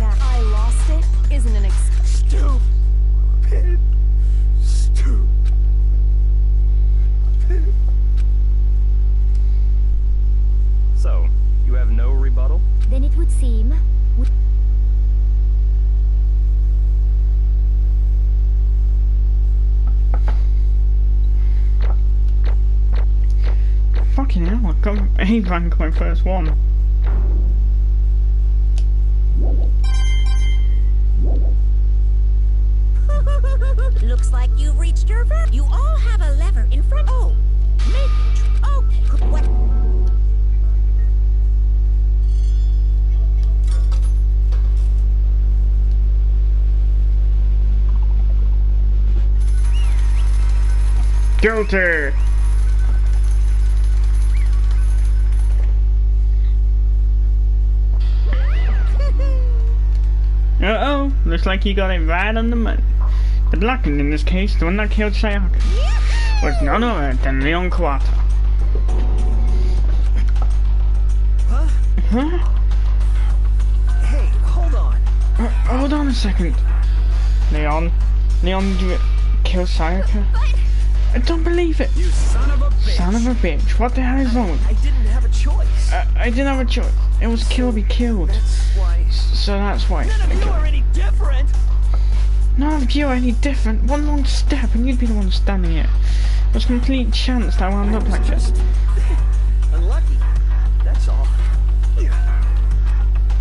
Now, I lost it isn't an excuse. Stupid. Stupid. So, you have no rebuttal? Then it would seem... Fucking hell, I got A rank my first one. Looks like you've reached your verdict. You all have a lever in front. Oh, what? Guilty! Uh-oh, looks like you got it right on the money. But luckily in this case, the one that killed Sayaka was none other than Leon Kawata. Huh? Huh? Hey, hold on. Hold on a second. Leon, did you kill Sayaka? I don't believe it. You son of a bitch. Son of a bitch, what the hell is wrong with you? I didn't have a choice. I didn't have a choice. It was kill or be killed. That's why. So that's why. None of you are any different. None of you are any different. One wrong step and you'd be the one standing here. It was complete chance that I wound up like this. Unlucky. That's all.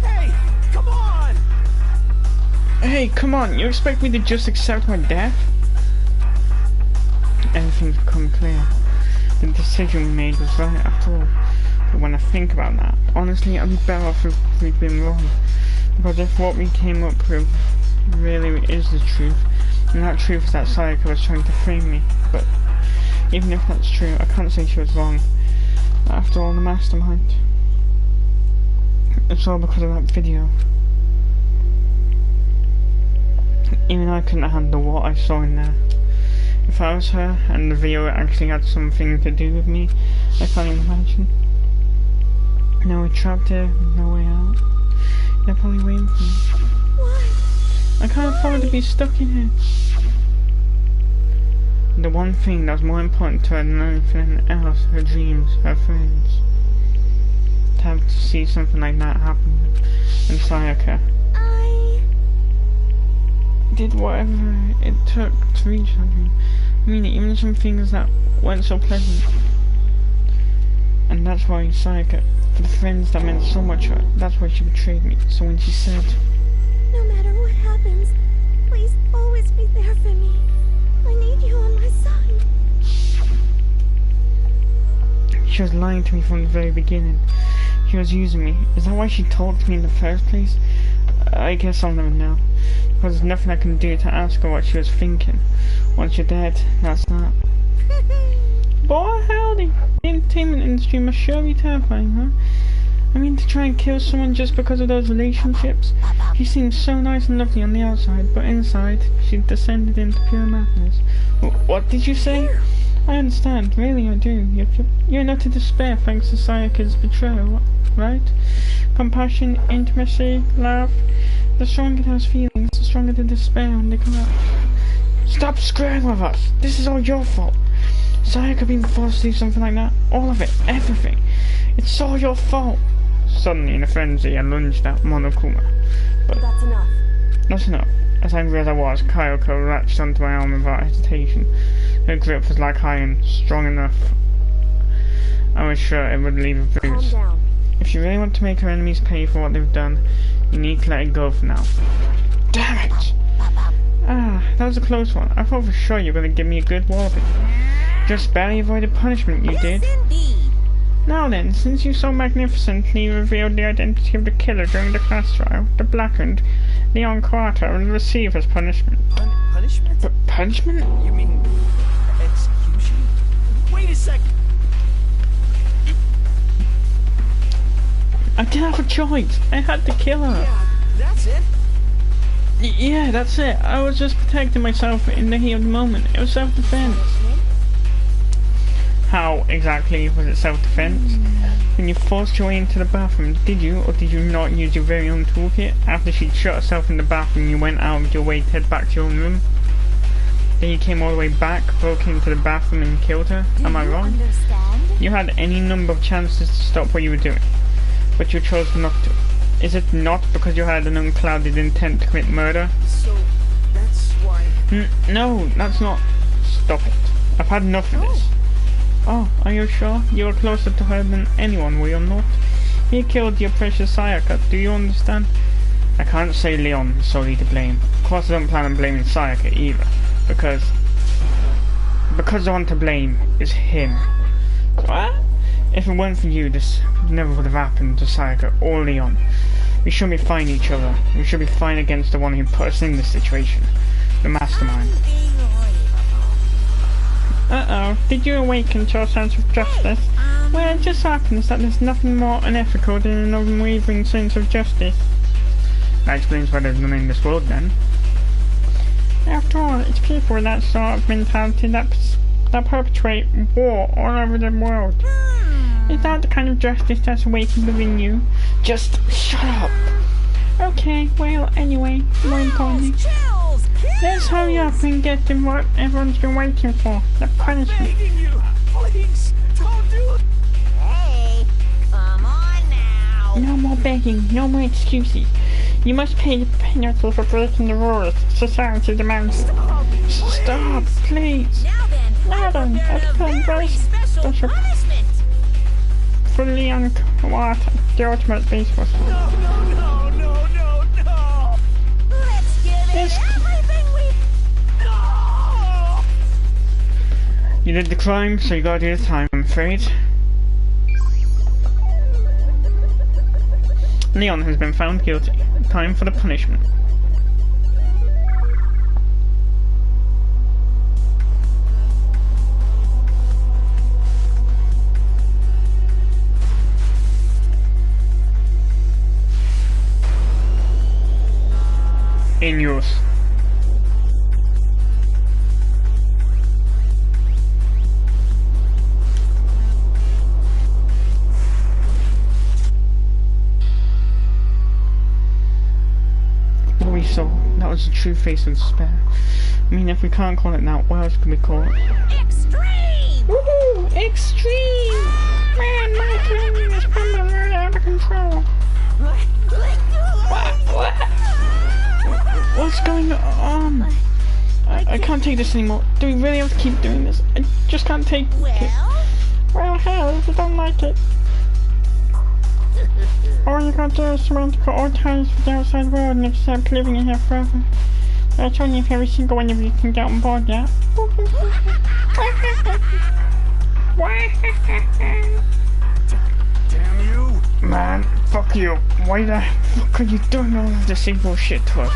Hey, come on! Hey, come on, you expect me to just accept my death? Everything's become clear. The decision we made was right after all. But when I think about that, honestly, I'd be better off if we'd been wrong. Because if what we came up with really is the truth, and that truth is that Sayaka was trying to frame me. But even if that's true, I can't say she was wrong. After all, the mastermind. It's all because of that video. Even I couldn't handle what I saw in there. If I was her, and the video actually had something to do with me, I can't even imagine. Now we're trapped here, no way out. They're probably waiting for me. Why? I can't afford to be stuck in here. The one thing that was more important to her than anything else, her dreams, her friends. To have to see something like that happen, and Sayaka I did whatever it took to reach her dream. I mean, even some things that weren't so pleasant. And that's why Sayaka, for the friends that meant so much to her, that's why she betrayed me. So when she said, no matter what happens, please always be there for me. I need you on my side. she was lying to me from the very beginning. She was using me. Is that why she talked to me in the first place? I guess I'll never know. Because there's nothing I can do to ask her what she was thinking. Once you're dead, that's that. Boy, howdy! The entertainment industry must sure be terrifying, huh? I mean, to try and kill someone just because of those relationships? She seems so nice and lovely on the outside, but inside, she descended into pure madness. What did you say? I understand, really I do. You're in utter despair thanks to Sayaka's betrayal, right? Compassion, intimacy, love. The stronger those feelings, the stronger the despair when they come out. Stop screwing with us! This is all your fault! Sayaka being forced to do something like that. All of it, everything. It's all your fault! Suddenly, in a frenzy, I lunged at Monokuma. But that's enough. That's enough. As angry as I was, Kyoko latched onto my arm without hesitation. Her grip was like iron, strong enough. I was sure it would leave a bruise. Calm down. If you really want to make her enemies pay for what they've done, you need to let it go for now. Damn it! Ah, that was a close one. I thought for sure you were going to give me a good walloping. Just barely avoided punishment, you did. Indeed. Now then, since you so magnificently revealed the identity of the killer during the class trial, the blackened Leon Carter will receive his punishment. Punishment? Punishment? You mean execution? Wait a sec. I didn't have a choice. I had to kill her. Yeah, that's it. Yeah, that's it. I was just protecting myself in the heat of the moment. It was self-defense. How exactly was it self-defense? When you forced your way into the bathroom, did you or did you not use your very own toolkit? After she'd shut herself in the bathroom, you went out of your way to head back to your own room? Then you came all the way back, broke into the bathroom and killed her? Am I wrong? You had any number of chances to stop what you were doing, but you chose not to. Is it not because you had an unclouded intent to commit murder? So, that's why... No, that's not... Stop it. I've had enough of this. Oh, are you sure? You were closer to her than anyone, were you not? He killed your precious Sayaka, do you understand? I can't say Leon is solely to blame. Of course I don't plan on blaming Sayaka either. Because the one to blame is him. What? If it weren't for you, this never would have happened to Sayaka or Leon. We shouldn't be fighting each other. We should be fighting against the one who put us in this situation. The mastermind. Uh-oh, did you awaken to your sense of justice? Well, it just happens that there's nothing more unethical than an unwavering sense of justice. That explains why there's none in this world, then. After all, it's people with that sort of mentality that perpetrate war all over the world. Is that the kind of justice that's awakened within you? Just shut up! Okay, well, anyway, more importantly, let's hurry up and get to what everyone's been waiting for, the punishment. Begging you, please, don't do it. Hey, come on now. No more begging, no more excuses. You must pay the penalty for breaking the rules. Society demands. Stop, please. Now then, I've prepared very special punishment. for Leon Kawata, the ultimate baseball star. No. Let's give it everything we... No! You did the crime, so you gotta do the time, I'm afraid. Leon has been found guilty. Time for the punishment. In yours. What we saw, that was the true face of despair. I mean, if we can't call it that, what else can we call it? Extreme! Woohoo! Extreme! Man, my feeling is probably out of control. What's going on? I can't take this anymore. Do we really have to keep doing this? I just can't take it. Well, hell, if you don't like it. All you gotta do is surrender to all ties with the outside world and accept living in here forever. That's only if every single one of you can get on board, yeah? Damn you! Man, fuck you. Why the fuck are you doing all of this evil shit to us?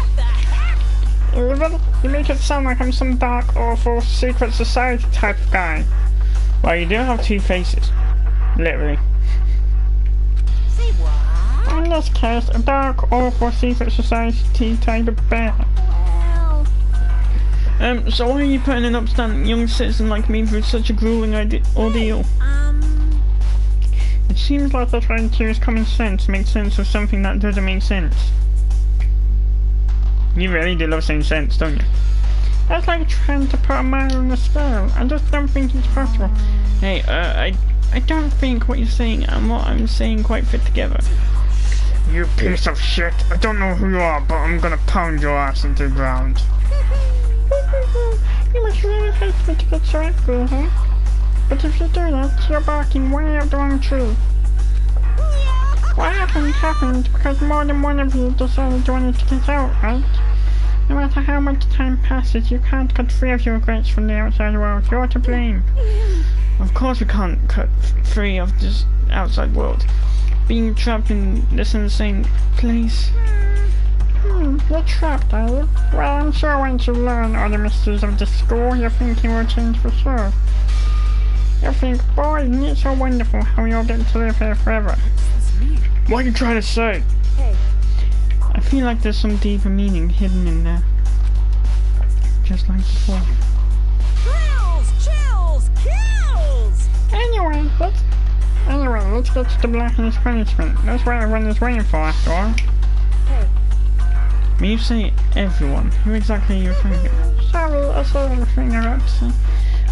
You make it sound like I'm some dark, awful, secret society type of guy. Well, you do have two faces. Literally. Say what? In this case, a dark, awful, secret society type of bear. Well... So why are you putting an upstanding young citizen like me through such a grueling ordeal? It seems like they're trying to use common sense to make sense of something that doesn't make sense. You really do love saying sense, don't you? That's like trying to put a man on a scale. I just don't think it's possible. Hey, I don't think what you're saying and what I'm saying quite fit together. You piece of shit. I don't know who you are, but I'm gonna pound your ass into the ground. You must really hate me to get so angry, huh? But if you do that, you're barking way up the wrong tree. What happened because more than one of you decided you wanted to get out, right? No matter how much time passes, you can't cut free of your regrets from the outside world. You're to blame. Of course we can't cut free of this outside world. Being trapped in this insane place. You're trapped, are you? Well, I'm sure once you learn all the mysteries of the school, your thinking will change for sure. You'll think, boy, isn't it so wonderful how we all get to live here forever? What are you trying to say? Hey. I feel like there's some deeper meaning hidden in there. Just like before. Chills! Kills! Anyway, let's get to the blacklist punishment. That's what everyone is waiting for, after all. Hey. When you say everyone, who exactly are you referring to? Sorry, I saw everything I got to say.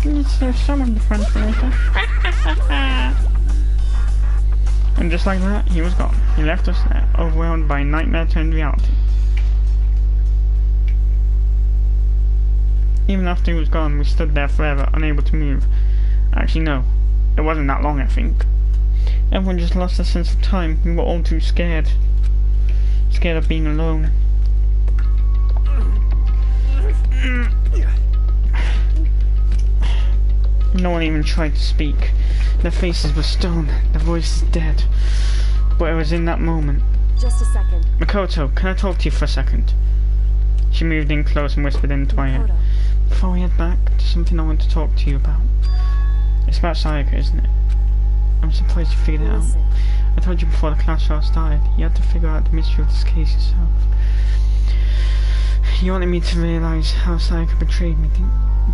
We need to save some of the fun for later. And just like that, he was gone. He left us there, overwhelmed by nightmare turned reality. Even after he was gone, we stood there forever, unable to move. Actually, no. It wasn't that long, I think. Everyone just lost a sense of time. We were all too scared. Scared of being alone. No one even tried to speak. Their faces were stone, their voices dead. But it was in that moment. Just a second. Makoto, can I talk to you for a second? She moved in close and whispered into my ear. Before we head back, there's something I want to talk to you about. It's about Sayaka, isn't it? I'm surprised you figured it out. I told you before the class trial started, you had to figure out the mystery of this case yourself. You wanted me to realise how Sayaka betrayed me.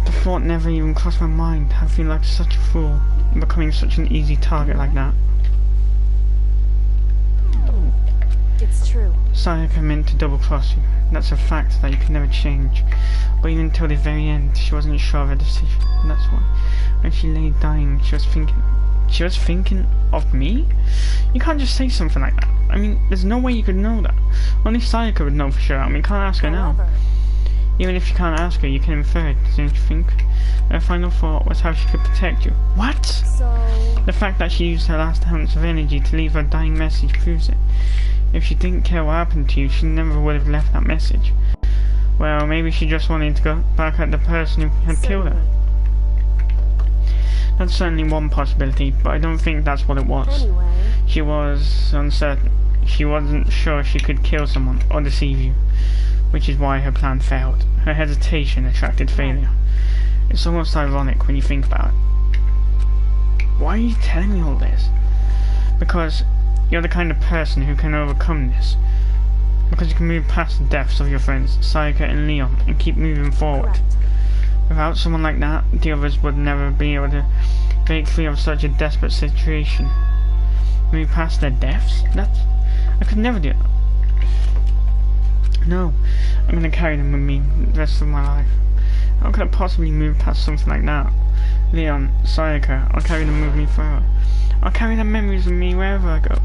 The thought never even crossed my mind. I feel like such a fool, becoming such an easy target like that. It's true. Sayaka meant to double-cross you. That's a fact that you can never change. But even until the very end, she wasn't sure of her decision. And that's why, when she lay dying, she was thinking of me? You can't just say something like that. I mean, there's no way you could know that. Only Sayaka would know for sure. I mean, you can't ask her now. Even if you can't ask her, you can infer it, don't you think? Her final thought was how she could protect you. What? So... The fact that she used her last ounce of energy to leave her dying message proves it. If she didn't care what happened to you, she never would have left that message. Well, maybe she just wanted to go back at the person who had killed her. That's certainly one possibility, but I don't think that's what it was. Anyway. She was uncertain. She wasn't sure she could kill someone or deceive you, which is why her plan failed. Her hesitation attracted failure. It's almost ironic when you think about it. Why are you telling me all this? Because you're the kind of person who can overcome this. Because you can move past the deaths of your friends, Sayaka and Leon, and keep moving forward. Correct. Without someone like that, the others would never be able to break free of such a desperate situation. Move past their deaths? I could never do that. No, I'm gonna carry them with me the rest of my life. How could I possibly move past something like that? Leon, Sayaka, I'll carry them with me forever. I'll carry their memories with me wherever I go.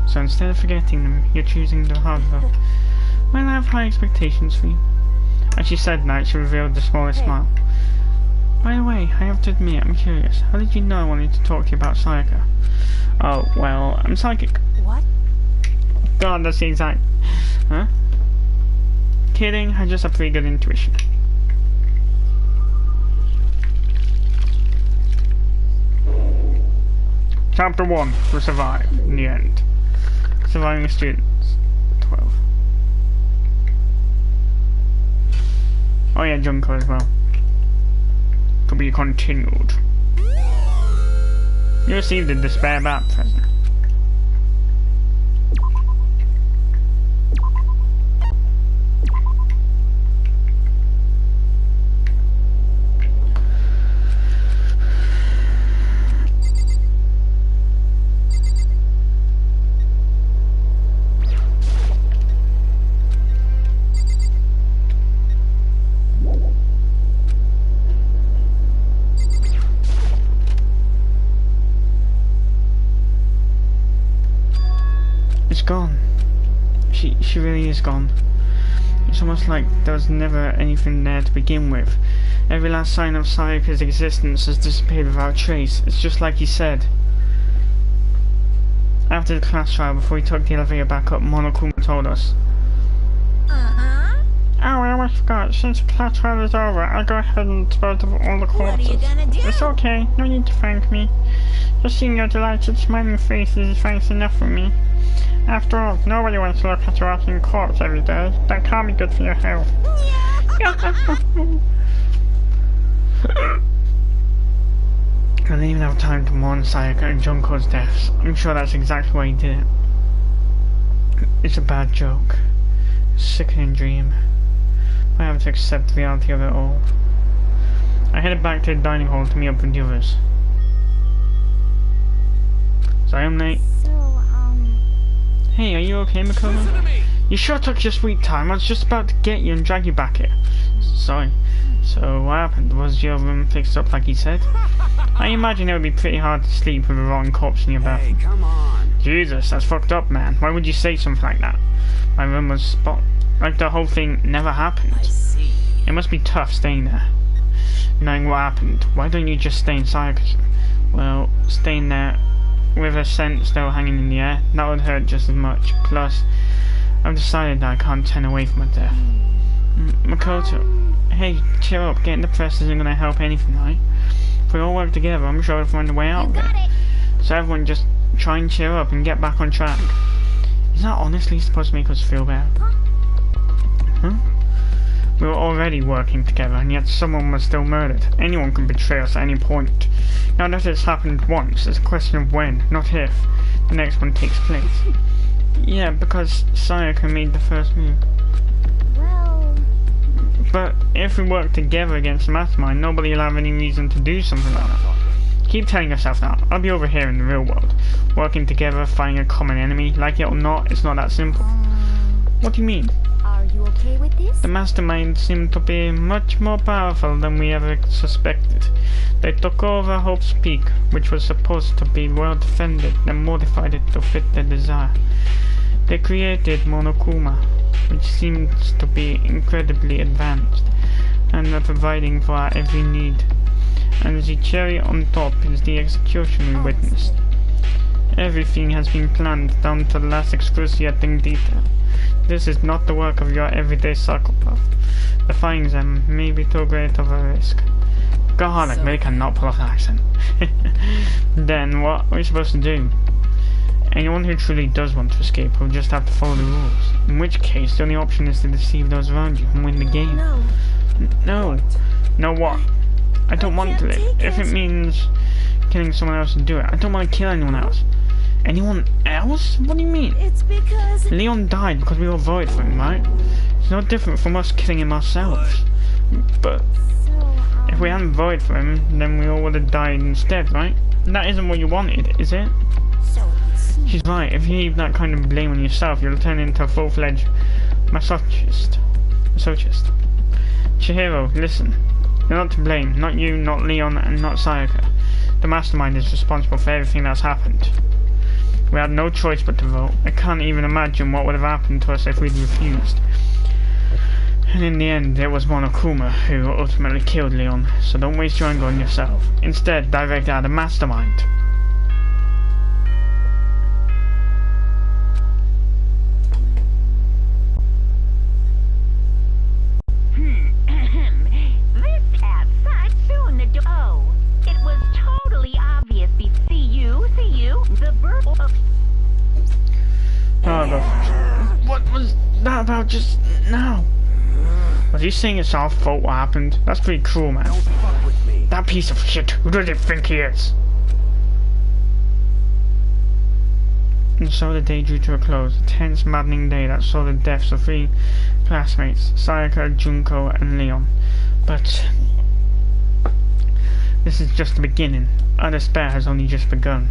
So instead of forgetting them, you're choosing the hard road. Well, I have high expectations for you. As she said that, she revealed the smallest smile. By the way, I have to admit, I'm curious. How did you know I wanted to talk to you about Sayaka? Oh, well, I'm psychic. What? God, that's the exact... Huh? Kidding, I just have pretty good intuition. Chapter 1, to survive, in the end. Surviving students, 12. Oh yeah, Junko as well. To be continued. You received a despair bat present. It's gone. She really is gone. It's almost like there was never anything there to begin with. Every last sign of Sayaka's existence has disappeared without trace. It's just like he said. After the class trial, before he took the elevator back up, Monokuma told us. Oh, I almost forgot. Since the class trial is over, I'll go ahead and dispose of all the corpses. What are you gonna do? It's okay. No need to thank me. Just seeing your delighted, smiling faces is thanks enough for me. After all, nobody wants to look at a rotting corpse every day. That can't be good for your health. I didn't even have time to mourn Sayaka and Junko's deaths. I'm sure that's exactly why he did it. It's a bad joke. A sickening dream. I have to accept the reality of it all. I headed back to the dining hall to meet up with the others. Sorry I'm late. So, Hey, are you okay, Listen Makoto? to me! You sure took your sweet time. I was just about to get you and drag you back here. Sorry. So what happened? Was your room fixed up like he said? I imagine it would be pretty hard to sleep with a rotten corpse in your Hey, bathroom. come on. Jesus, that's fucked up, man. Why would you say something like that? My room was spot like the whole thing never happened. I see. It must be tough staying there. Knowing what happened, why don't you just stay inside? Well, staying there with a scent still hanging in the air, that would hurt just as much. Plus, I've decided that I can't turn away from my death. Makoto, hey, cheer up. Getting depressed isn't gonna help anything, right? If we all work together, I'm sure we'll find a way out of it. So everyone just try and cheer up and get back on track. Is that honestly supposed to make us feel better? Huh? We were already working together, and yet someone was still murdered. Anyone can betray us at any point. Now that it's happened once, it's a question of when, not if, the next one takes place. Yeah, because Sayaka made the first move. well, But if we work together against the mastermind, nobody will have any reason to do something like that. Keep telling yourself that. I'll be over here in the real world. Working together, fighting a common enemy. Like it or not, it's not that simple. What do you mean? are you okay with this? The mastermind seemed to be much more powerful than we ever suspected. They took over Hope's Peak, which was supposed to be well defended, and modified it to fit their desire. They created Monokuma, which seems to be incredibly advanced, and are providing for our every need. And the cherry on top is the execution we witnessed. Everything has been planned down to the last excruciating detail. This is not the work of your everyday psychopath. Defying them may be too great of a risk. God, I really cannot pull off an accent. Then what are we supposed to do? Anyone who truly does want to escape will just have to follow the rules. In which case, the only option is to deceive those around you and win the game. No. No. No what? I don't want to live. If it means killing someone else to do it, I don't want to kill anyone else. Anyone else? What do you mean? It's because... Leon died because we were void for him, right? It's no different from us killing him ourselves. But So, if we hadn't void for him, then we all would have died instead, right? That isn't what you wanted, is it? So it's... She's right. If you heap that kind of blame on yourself, you'll turn into a full-fledged masochist. Chihiro, listen. You're not to blame. Not you, not Leon, and not Sayaka. The mastermind is responsible for everything that's happened. We had no choice but to vote. I can't even imagine what would have happened to us if we'd refused. And in the end, it was Monokuma who ultimately killed Leon, so don't waste your anger on yourself. Instead, direct at the mastermind. This outside soon the door. Oh, it was totally obvious. See you. The bird. Oh, what was that about just now? Was he saying it's our fault what happened? That's pretty cruel, man. Don't fuck with me. That piece of shit, who does he think he is? And so the day drew to a close, a tense, maddening day that saw the deaths of 3 classmates, Sayaka, Junko, and Leon. But this is just the beginning. Our despair has only just begun.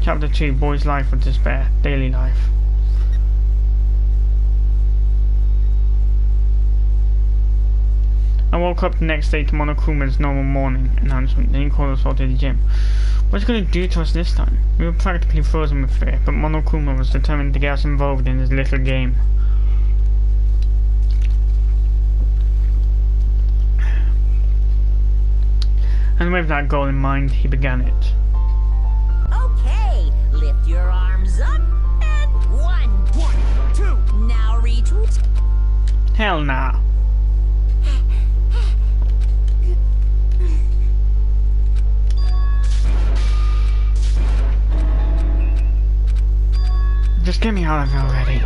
Chapter 2, Boy's Life with Despair, Daily Life. I woke up the next day to Monokuma's normal morning announcement. Then he called us all to the gym. What's he going to do to us this time? We were practically frozen with fear, but Monokuma was determined to get us involved in his little game. And with that goal in mind, he began it. Okay, lift your arms up, and 1. 1, 2. Now reach... Hell nah. Just get me out of here already.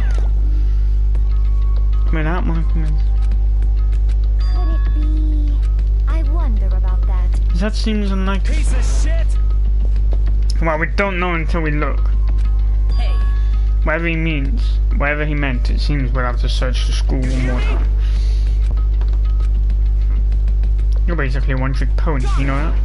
Without Monokuma. could it be? I wonder about that. That seems unlikely. Piece of shit. Well, we don't know until we look. Hey, Whatever he means, whatever he meant, it seems we'll have to search the school one more time. You're basically a one-trick pony, you know that?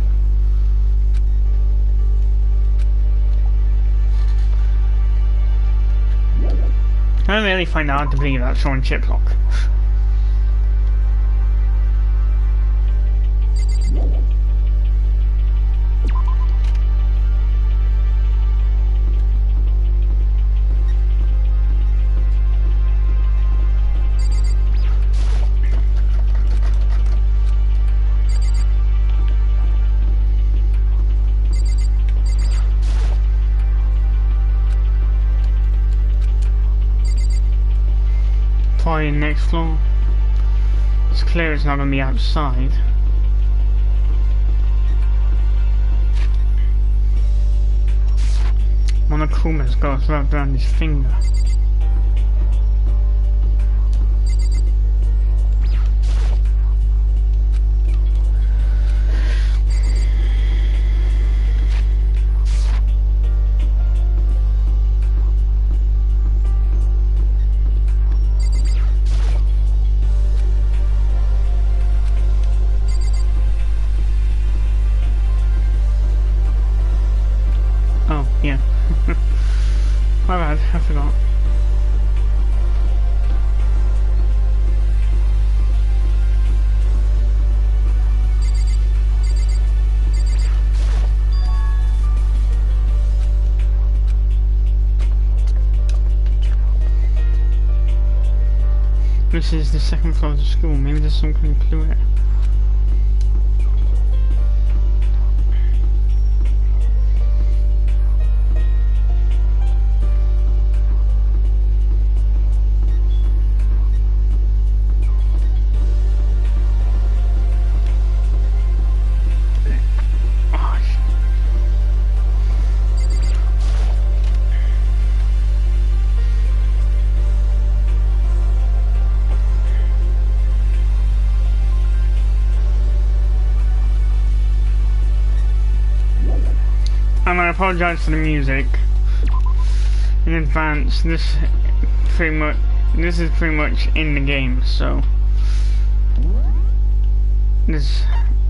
I really find it hard to believe that's Sean Chiplock. Probably next floor. It's clear it's not going to be outside. Monokuma's got it wrapped around his finger. Oh, yeah. My bad, I forgot. This is the second floor of the school. Maybe there's some kind of clue here. And I apologise for the music in advance. This is pretty much in the game, so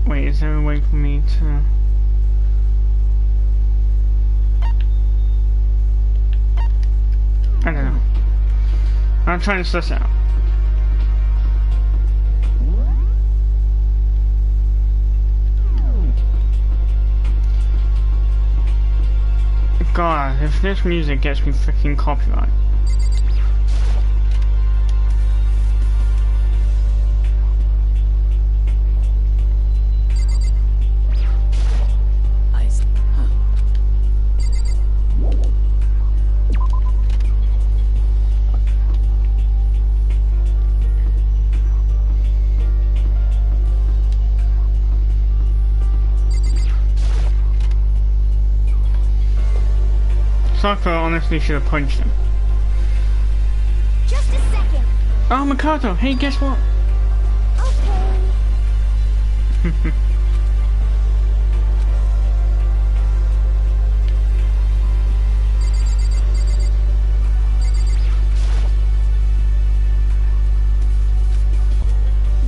wait, is there a way for me to I don't know. I'm trying to suss it out. God, if this music gets me freaking copyright. Sakura honestly should have punched him. Just a second. Oh, Makoto, hey, guess what? Okay.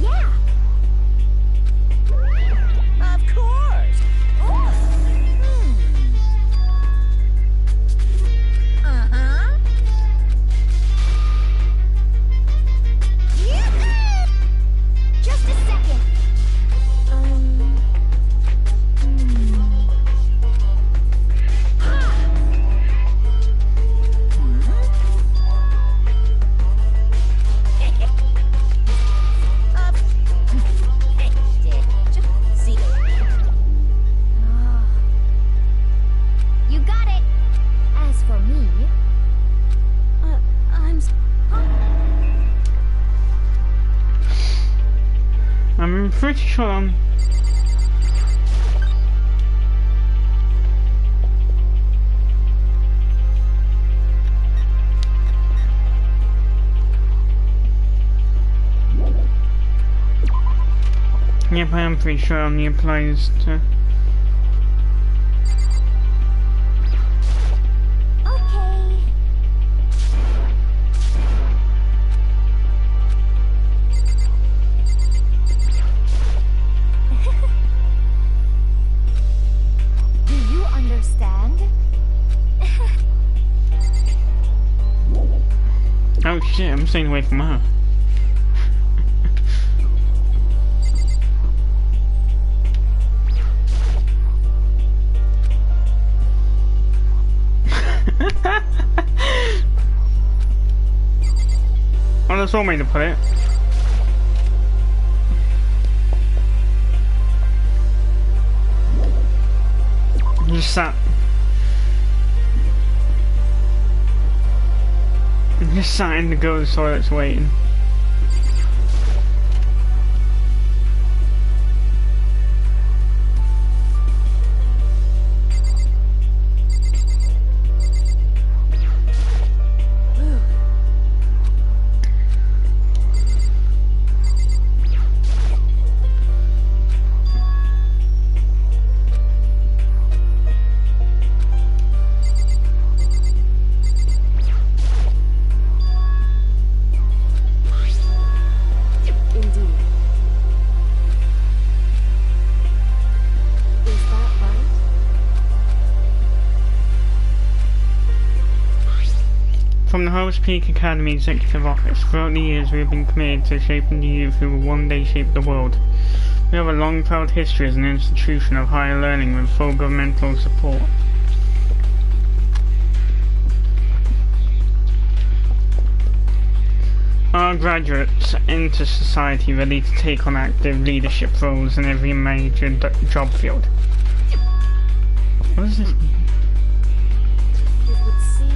Yeah. Of course. Just a second. You got it. As for me, I'm pretty sure Yep, I am pretty sure only applies to... okay. Do you understand? Oh shit, I'm staying away from her. Oh, that's all made to put it. Just sat. Just sat in the girls' toilets waiting. From the Horace Peak Academy Executive Office, throughout the years we have been committed to shaping the youth who will one day shape the world. We have a long proud history as an institution of higher learning with full governmental support. Our graduates enter society ready to take on active leadership roles in every major job field. What does this mean? It would seem...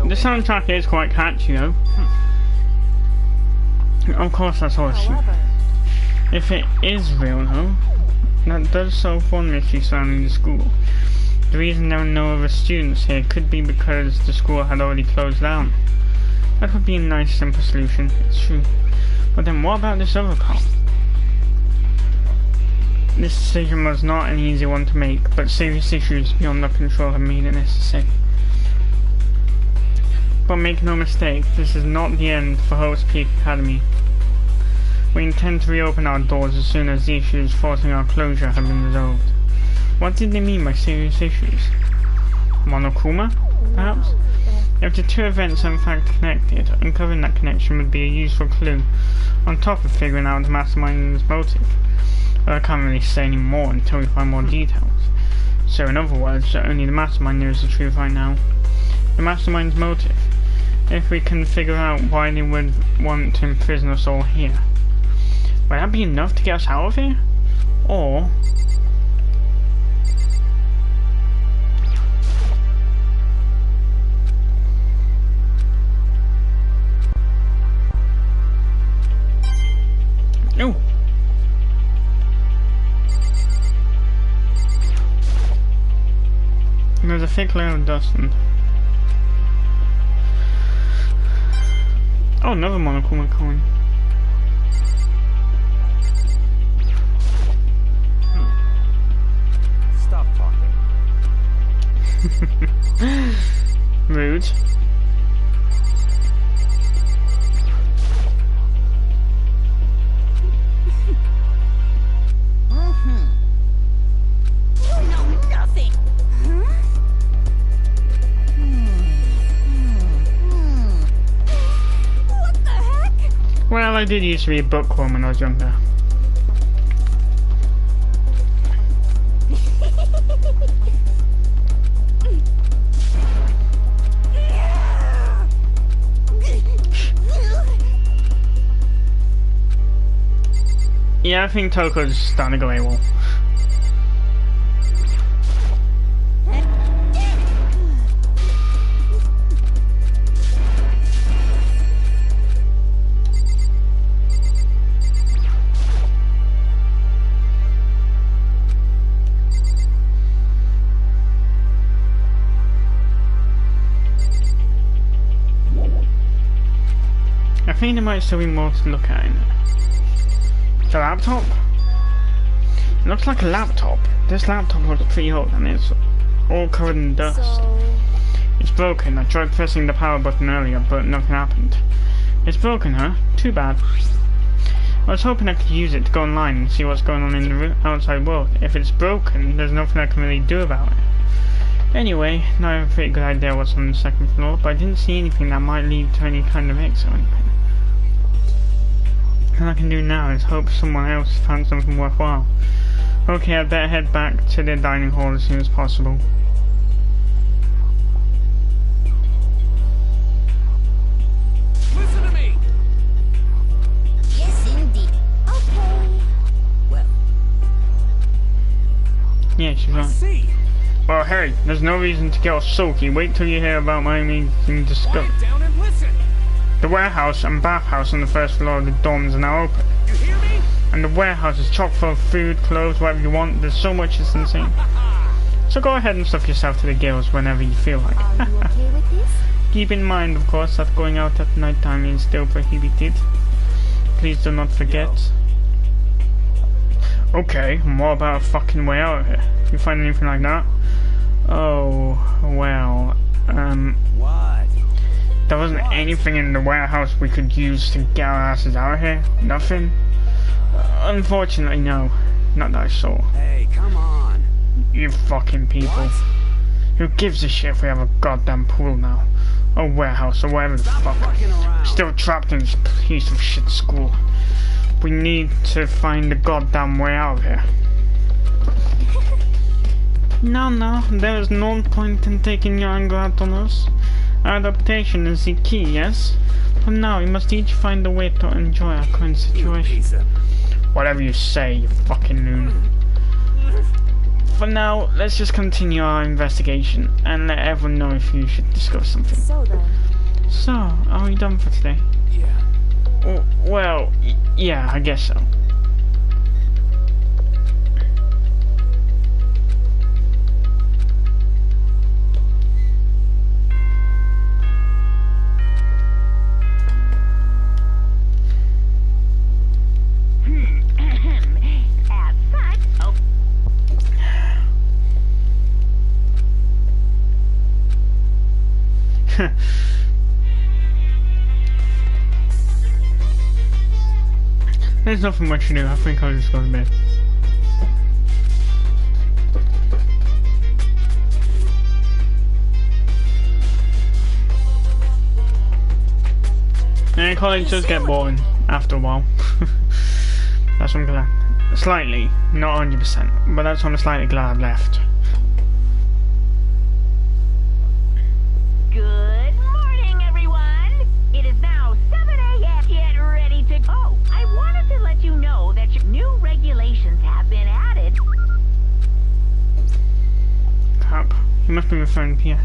The soundtrack is quite catchy though. Of course that's all shit. If it is real though, that does solve one mystery surrounding the school. The reason there are no other students here could be because the school had already closed down. That would be a nice simple solution, it's true. But then what about this other part? This decision was not an easy one to make, but serious issues beyond our control have made it necessary. But make no mistake, this is not the end for Horace Peak Academy. We intend to reopen our doors as soon as the issues forcing our closure have been resolved. What did they mean by serious issues? Monokuma, perhaps? If the two events are in fact connected, uncovering that connection would be a useful clue, on top of figuring out the mastermind's motive. But I can't really say any more until we find more details. So in other words, only the mastermind knows the truth right now. The mastermind's motive. If we can figure out why they would want to imprison us all here. Would that be enough to get us out of here? Or... oh! There's a thick layer of dust and... oh, another Monokuma coin. Stop talking. Rude. You know nothing. What the heck? Well, I did used to be a bookworm when I was younger. Yeah, I think Toko's starting to go AWOL. I think there might still be more to look at in it. The laptop? It looks like a laptop. This laptop looks pretty old and it's all covered in dust. So, It's broken. I tried pressing the power button earlier, but nothing happened. It's broken, huh? Too bad. I was hoping I could use it to go online and see what's going on in the outside world. If it's broken, there's nothing I can really do about it. Anyway, now I have a pretty good idea what's on the second floor, but I didn't see anything that might lead to any kind of exit or anything. All I can do now is hope someone else found something worthwhile. Okay, I'd better head back to the dining hall as soon as possible. Listen to me! Yes, indeed. okay. Well, Yeah, she's I right. see. Well, hey, there's no reason to get all sulky. Wait till you hear about my amazing discovery. Quiet down and listen. The warehouse and bathhouse on the first floor of the dorms are now open. You hear me? And the warehouse is chock full of food, clothes, whatever you want. There's so much, it's insane. So go ahead and stuff yourself to the gills whenever you feel like. Are you okay with this? Keep in mind, of course, that going out at night time is still prohibited. Please do not forget. Okay, and what about a fucking way out of here? You find anything like that? Oh, well, What? there wasn't anything in the warehouse we could use to get our asses out of here? Nothing? Unfortunately, no. Not that I saw. Hey, come on. You fucking people. What? Who gives a shit if we have a goddamn pool now? Or warehouse, or whatever the Stop fuck. fucking around. Still trapped in this piece of shit school. We need to find the goddamn way out of here. No, there is no point in taking your anger out on us. Adaptation is the key, yes? From now, we must each find a way to enjoy our current You situation. piece of... Whatever you say, you fucking loon. For now, let's just continue our investigation and let everyone know if you should discuss something. So then, So, are we done for today? Yeah. Oh, well, yeah, I guess so. As such, oh, There's nothing much to do. I think I'll just go to bed. And college does get boring after a while. That's what I'm glad. Slightly, not 100%, but that's why I'm slightly glad I left. good morning, everyone. It is now 7 a.m. Get ready to go. I wanted to let you know that your new regulations have been added. Crap. You must be referring to Pierre.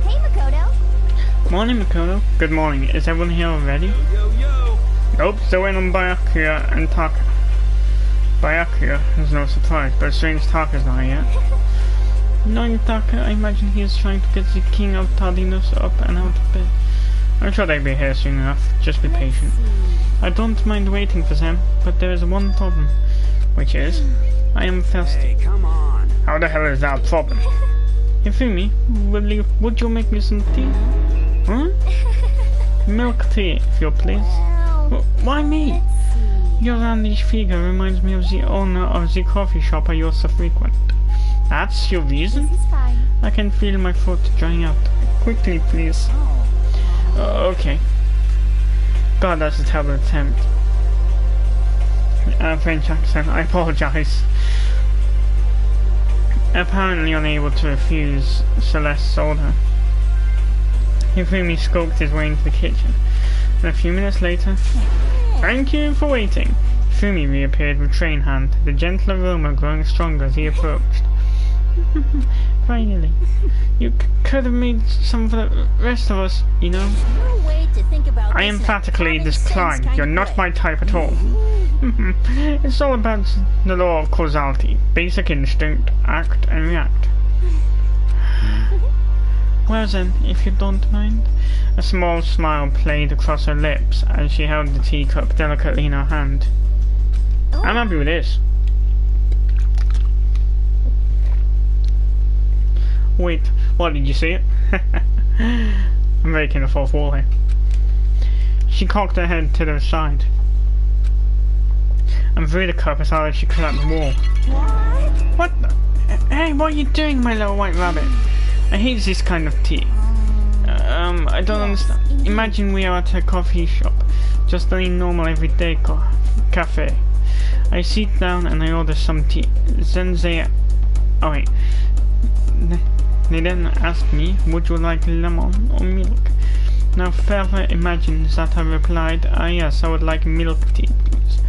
hey Makoto. Morning, Makoto. Good morning. Is everyone here already? Yo, yo. Nope, still waiting on Byakuya and Taka. Byakuya is no surprise, but strange Taka's not here yet. Knowing Taka, I imagine he is trying to get the king of tardiness up and out of bed. I'm sure they'll be here soon enough. Just be patient. I don't mind waiting for them, but there is one problem, which is, I am thirsty. Hey, come on. How the hell is that a problem? Hifumi, would you make me some tea? Huh? Milk tea, if you please. Well, Why me? let's see. Your roundish figure reminds me of the owner of the coffee shop I used to frequent. That's your reason? This is fine. I can feel my throat drying out. Quickly, please. Okay. God, that's a terrible attempt. French accent, I apologize. Apparently unable to refuse, Celeste told her. Hifumi skulked his way into the kitchen, and a few minutes later, thank you for waiting. Hifumi reappeared with tray in hand, the gentle aroma growing stronger as he approached. Finally. You could have made some for the rest of us, you know. No way to think about I this in a emphatically common sense decline. kind You're of not way. my type at all. It's all about the law of causality. Basic instinct, act and react. Well then, if you don't mind. A small smile played across her lips as she held the teacup delicately in her hand. I'm happy with this. Wait, what, did you see it? I'm breaking the fourth wall here. She cocked her head to the side and threw the cup as hard as she could at the wall. What the? Hey, what are you doing, my little white rabbit? I hate this kind of tea. I don't understand. Imagine we are at a coffee shop, just a normal everyday cafe. I sit down and I order some tea. Then they... Oh wait. They then ask me, would you like lemon or milk? Now further imagine that I replied, yes, I would like milk tea, please.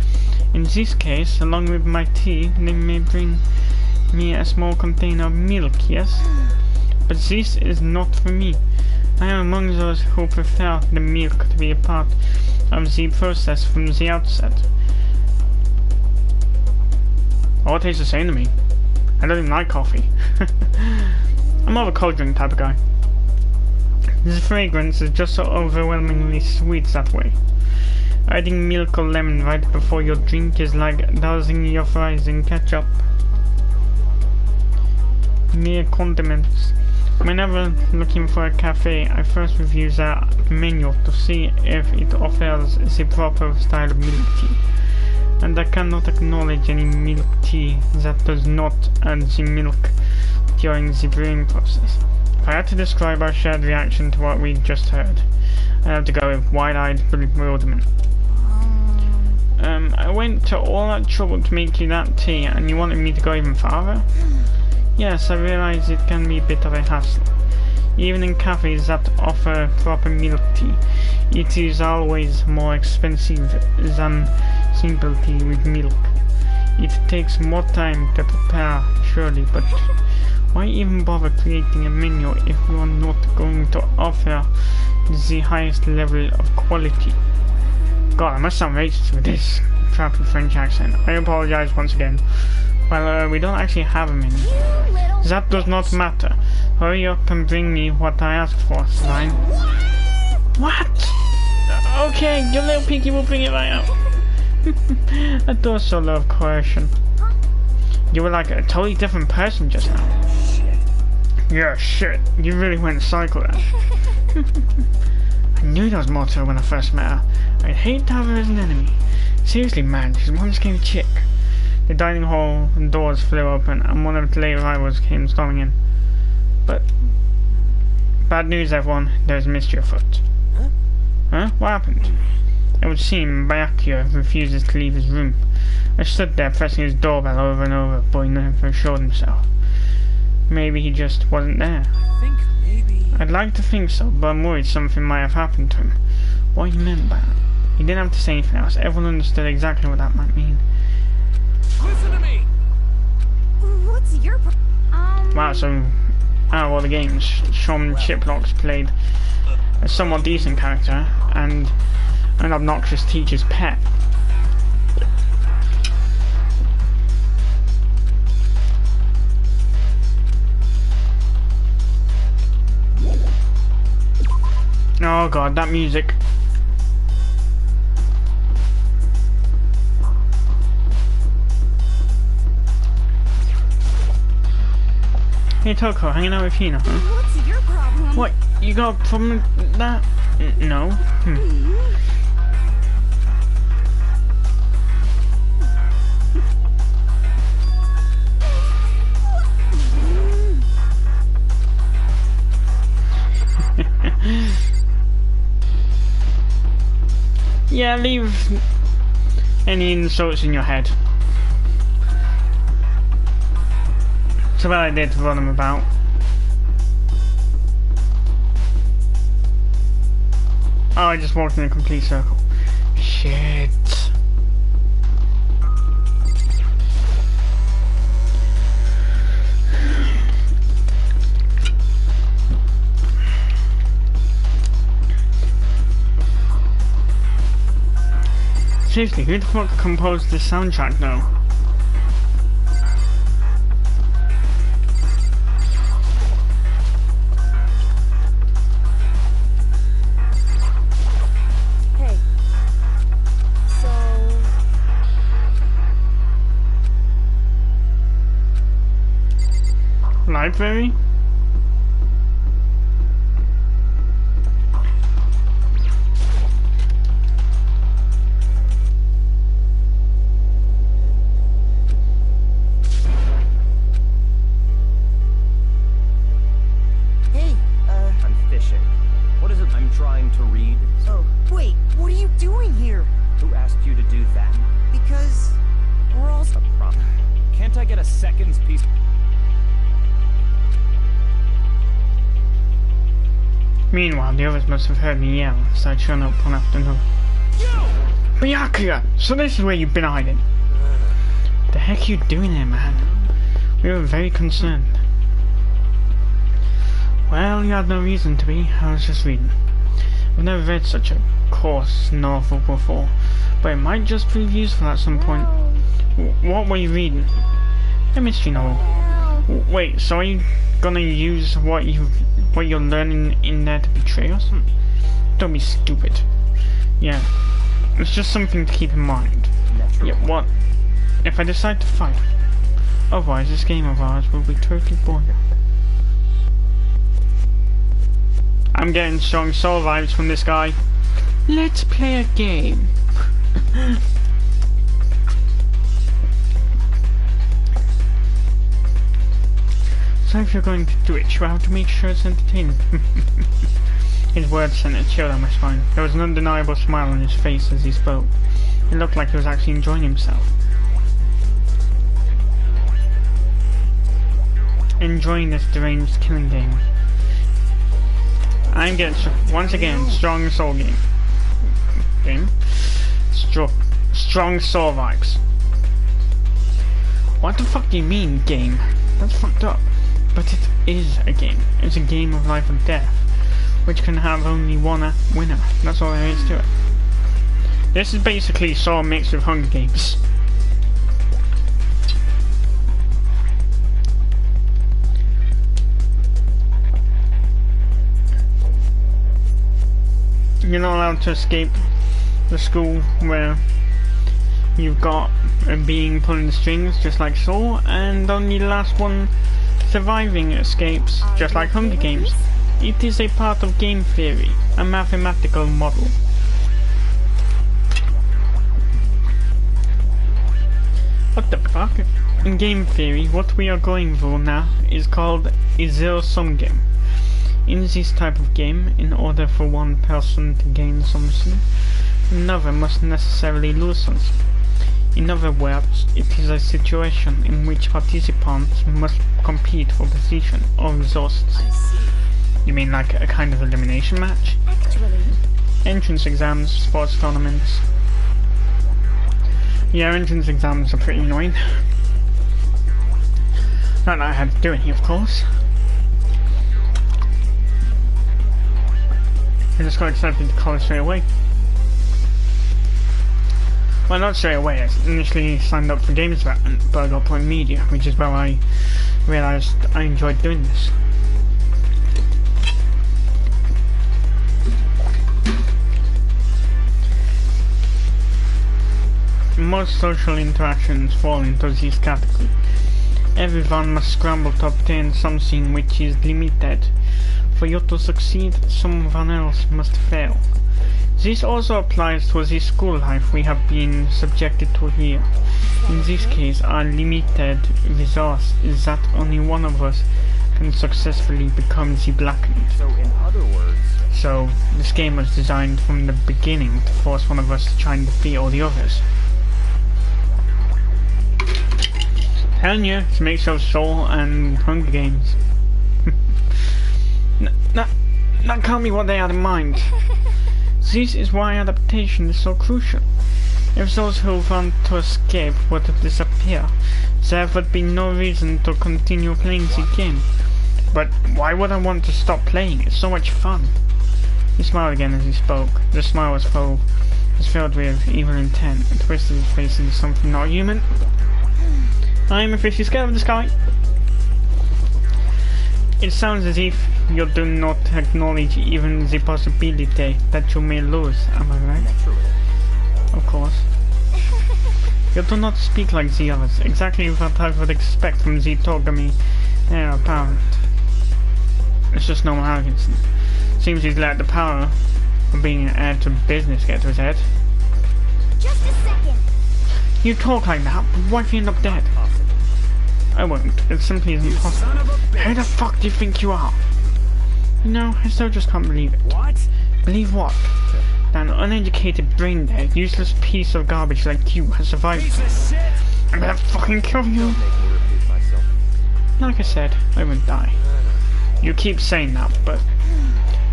In this case, along with my tea, they may bring me a small container of milk, yes? But this is not for me. I am among those who prefer the milk to be a part of the process from the outset. Oh, it tastes the same to me. I don't even like coffee. I'm more of a cold drink type of guy. The fragrance is just so overwhelmingly sweet that way. Adding milk or lemon right before your drink is like dousing your fries in ketchup. Mere condiments. Whenever looking for a cafe, I first review their menu to see if it offers the proper style of milk tea. And I cannot acknowledge any milk tea that does not add the milk during the brewing process. If I had to describe our shared reaction to what we just heard, I have to go with wide-eyed bewilderment. I went to all that trouble to make you that tea, and you wanted me to go even farther? Yes, I realize it can be a bit of a hassle. Even in cafes that offer proper milk tea, it is always more expensive than simple tea with milk. It takes more time to prepare, surely, but why even bother creating a menu if you are not going to offer the highest level of quality? God, I must sound racist with this crappy French accent. I apologize once again. Well, we don't actually have a menu. That does not matter. Hurry up and bring me what I asked for, Slime. What? Okay, your little piggy will bring it right out. I do so love coercion. You were like a totally different person just now. Shit. Yeah, shit. You really went psycho there. I knew there was more to her when I first met her. I'd hate to have her as an enemy. Seriously, man, she's one skinny chick. The dining hall doors flew open and one of the late arrivals came storming in. But... bad news, everyone. There's mischief afoot. Huh? What happened? It would seem Byakuya refuses to leave his room. I stood there pressing his doorbell over and over, but he never showed himself. Maybe he just wasn't there. I think maybe... I'd like to think so, but I'm worried something might have happened to him. What he meant by that? He didn't have to say anything else. Everyone understood exactly what that might mean. Listen to me! What's your Wow, so out of all the games, Sean Chiplock's played a somewhat decent character and an obnoxious teacher's pet. Oh god, that music. Hey Toko, hanging out with Hina, huh? What's your problem? What, you got a problem with that? No. Yeah, leave any insults in your head. It's a bad idea to run them about. Oh, I just walked in a complete circle. Shit. Seriously, who the fuck composed this soundtrack though? Hey. So... Library? Hey, I'm fishing. What is it I'm trying to read? oh, wait, what are you doing here? Who asked you to do that? Because we're all... A problem. Can't I get a seconds piece? Meanwhile, the others must have heard me yell, so I shone up one after another. Byakuya! So this is where you've been hiding. The heck you doing here, man? We were very concerned. Well, you had no reason to be. I was just reading. I've never read such a coarse novel before, but it might just prove useful at some point. What were you reading? A mystery novel. Wait, so are you gonna use what you're learning in there to betray us? Don't be stupid. Yeah, it's just something to keep in mind. Yeah, what? If I decide to fight, otherwise this game of ours will be totally boring. I'm getting strong soul vibes from this guy. Let's play a game. So if you're going to do it, you have to make sure it's entertaining. His words sent a chill down my spine. There was an undeniable smile on his face as he spoke. It looked like he was actually enjoying himself. Enjoying this deranged killing game. I'm getting, once again, strong soul game. Strong soul vibes. What the fuck do you mean, game? That's fucked up. But it is a game. It's a game of life or death, which can have only one winner. That's all there is to it. This is basically Saw mixed with Hunger Games. You're not allowed to escape the school where you've got a being pulling the strings, just like Saw, and only the last one surviving escapes, just like Hunger Games. It is a part of game theory, a mathematical model. What the fuck? In game theory, what we are going for now is called a zero-sum game. In this type of game, in order for one person to gain something, another must necessarily lose something. In other words, it is a situation in which participants must compete for position or resources. I see. You mean like a kind of elimination match? Actually, Entrance exams, sports tournaments. Yeah, entrance exams are pretty annoying. Not that I had to do any, of course. I just got accepted to college straight away. Well, not straight away. I initially signed up for games development, but I got put in media, which is where I realised I enjoyed doing this. Most social interactions fall into this category. Everyone must scramble to obtain something which is limited. For you to succeed, someone else must fail. This also applies to the school life we have been subjected to here. In this case, our limited resource is that only one of us can successfully become the Blackened. So in other words, So, this game was designed from the beginning to force one of us to try and defeat all the others. Telling you, it's a mix of Soul and Hunger Games. Now tell me what they had in mind. This is why adaptation is so crucial. If those who want to escape were to disappear, there would be no reason to continue playing the game. But why would I want to stop playing? It's so much fun. He smiled again as he spoke. The smile was full is filled with evil intent and twisted his face into something not human. I'm officially scared of the sky. It sounds as if you do not acknowledge even the possibility that you may lose, am I right? Of course. You do not speak like the others, exactly what I would expect from the Togami heir apparent. It's just normal arrogance. Seems he's let the power of being an heir to business get to his head. Just a second. You talk like that, why if you end up dead? I won't, it simply isn't possible. Who the fuck do you think you are? You know, I still just can't believe it. What? Believe what? That an uneducated brain dead, useless piece of garbage like you has survived. Piece of shit! I'm gonna fucking kill you! Make me repeat myself. Like I said, I won't die. You keep saying that, but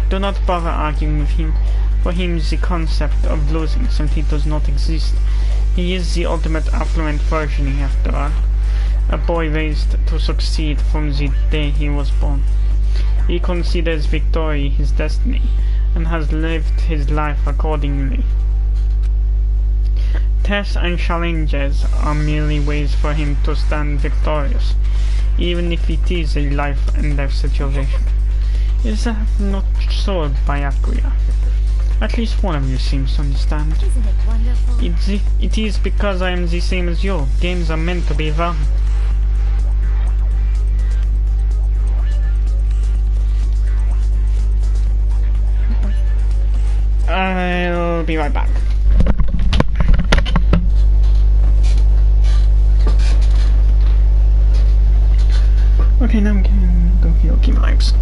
do not bother arguing with him. For him, the concept of losing simply does not exist. He is the ultimate affluent version after all. A boy raised to succeed from the day he was born. He considers victory his destiny, and has lived his life accordingly. Tests and challenges are merely ways for him to stand victorious, even if it is a life and death situation. Is that not so, Byakuya? At least one of you seems to understand. Isn't it wonderful? It is because I am the same as you. Games are meant to be fun. I'll be right back. Okay, now we can go heal Key Lives.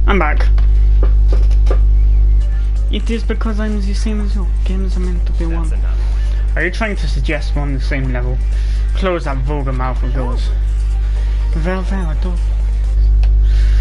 I'm back. It is because I'm the same as you. Games are meant to be won. Are you trying to suggest we're on the same level? Close that vulgar mouth of yours. Well, I don't.